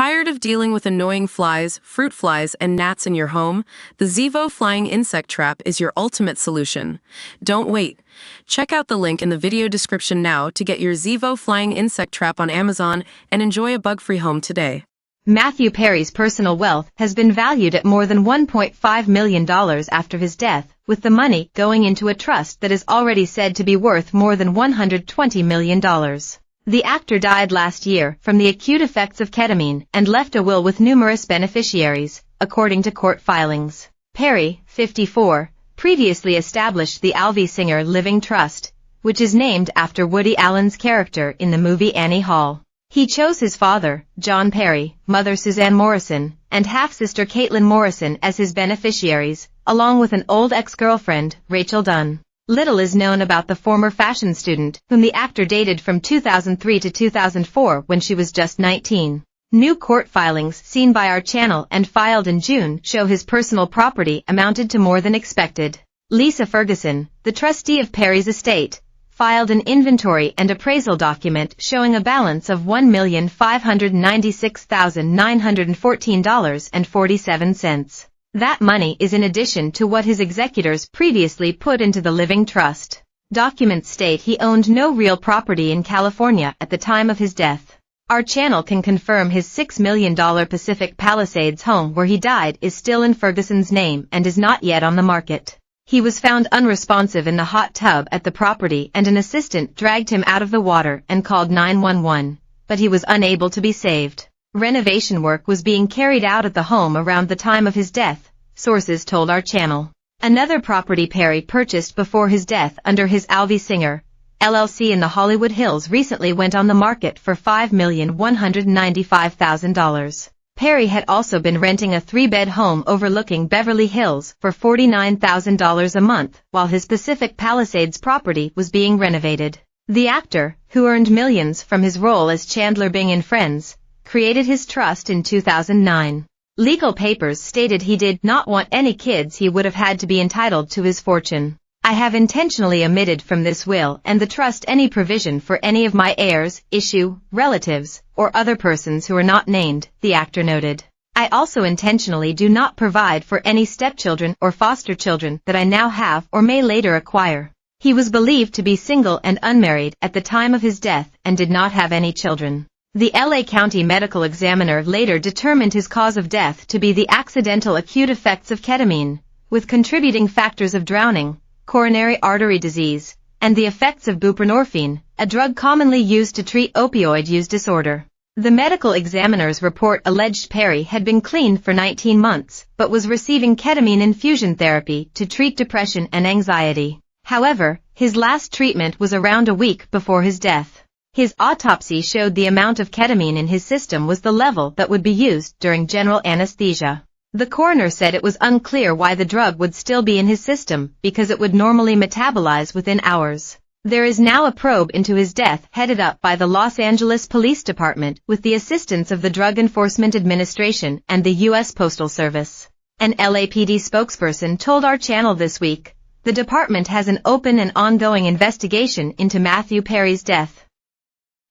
Tired of dealing with annoying flies, fruit flies, and gnats in your home? The Zevo Flying Insect Trap is your ultimate solution. Don't wait. Check out the link in the video description now to get your Zevo Flying Insect Trap on Amazon and enjoy a bug-free home today. Matthew Perry's personal wealth has been valued at more than $1.5 million after his death, with the money going into a trust that is already said to be worth more than $120 million. The actor died last year from the acute effects of ketamine and left a will with numerous beneficiaries, according to court filings. Perry, 54, previously established the Alvy Singer Living Trust, which is named after Woody Allen's character in the movie Annie Hall. He chose his father, John Perry, mother Suzanne Morrison, and half-sister Caitlin Morrison as his beneficiaries, along with an old ex-girlfriend, Rachel Dunn. Little is known about the former fashion student, whom the actor dated from 2003 to 2004 when she was just 19. New court filings seen by our channel and filed in June show his personal property amounted to more than expected. Lisa Ferguson, the trustee of Perry's estate, filed an inventory and appraisal document showing a balance of $1,596,914.47. That money is in addition to what his executors previously put into the living trust. Documents state he owned no real property in California at the time of his death. Our channel can confirm his $6 million Pacific Palisades home where he died is still in Ferguson's name and is not yet on the market. He was found unresponsive in the hot tub at the property and an assistant dragged him out of the water and called 911, but he was unable to be saved. Renovation work was being carried out at the home around the time of his death, sources told our channel. Another property Perry purchased before his death under his Alvy Singer, LLC in the Hollywood Hills recently went on the market for $5,195,000. Perry had also been renting a 3-bed home overlooking Beverly Hills for $49,000 a month while his Pacific Palisades property was being renovated. The actor, who earned millions from his role as Chandler Bing in Friends, created his trust in 2009. Legal papers stated he did not want any kids he would have had to be entitled to his fortune. I have intentionally omitted from this will and the trust any provision for any of my heirs, issue, relatives, or other persons who are not named, the actor noted. I also intentionally do not provide for any stepchildren or foster children that I now have or may later acquire. He was believed to be single and unmarried at the time of his death and did not have any children. The LA County Medical Examiner later determined his cause of death to be the accidental acute effects of ketamine, with contributing factors of drowning, coronary artery disease, and the effects of buprenorphine, a drug commonly used to treat opioid use disorder. The medical examiner's report alleged Perry had been clean for 19 months, but was receiving ketamine infusion therapy to treat depression and anxiety. However, his last treatment was around a week before his death. His autopsy showed the amount of ketamine in his system was the level that would be used during general anesthesia. The coroner said it was unclear why the drug would still be in his system because it would normally metabolize within hours. There is now a probe into his death headed up by the Los Angeles Police Department with the assistance of the Drug Enforcement Administration and the U.S. Postal Service. An LAPD spokesperson told our channel this week, the department has an open and ongoing investigation into Matthew Perry's death.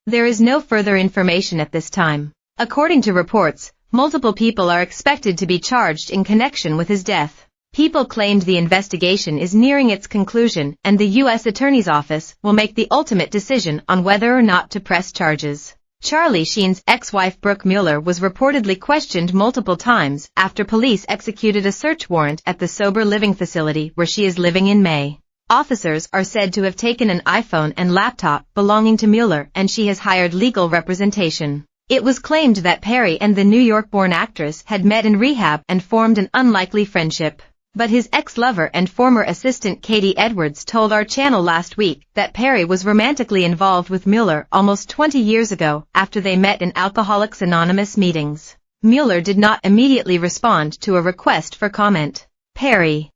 There is no further information at this time. According to reports, multiple people are expected to be charged in connection with his death. People claimed the investigation is nearing its conclusion and the U.S. Attorney's Office will make the ultimate decision on whether or not to press charges. Charlie Sheen's ex-wife Brooke Mueller was reportedly questioned multiple times after police executed a search warrant at the sober living facility where she is living in May. Officers are said to have taken an iPhone and laptop belonging to Mueller and she has hired legal representation. It was claimed that Perry and the New York-born actress had met in rehab and formed an unlikely friendship. But his ex-lover and former assistant Katie Edwards told our channel last week that Perry was romantically involved with Mueller almost 20 years ago after they met in Alcoholics Anonymous meetings. Mueller did not immediately respond to a request for comment. Perry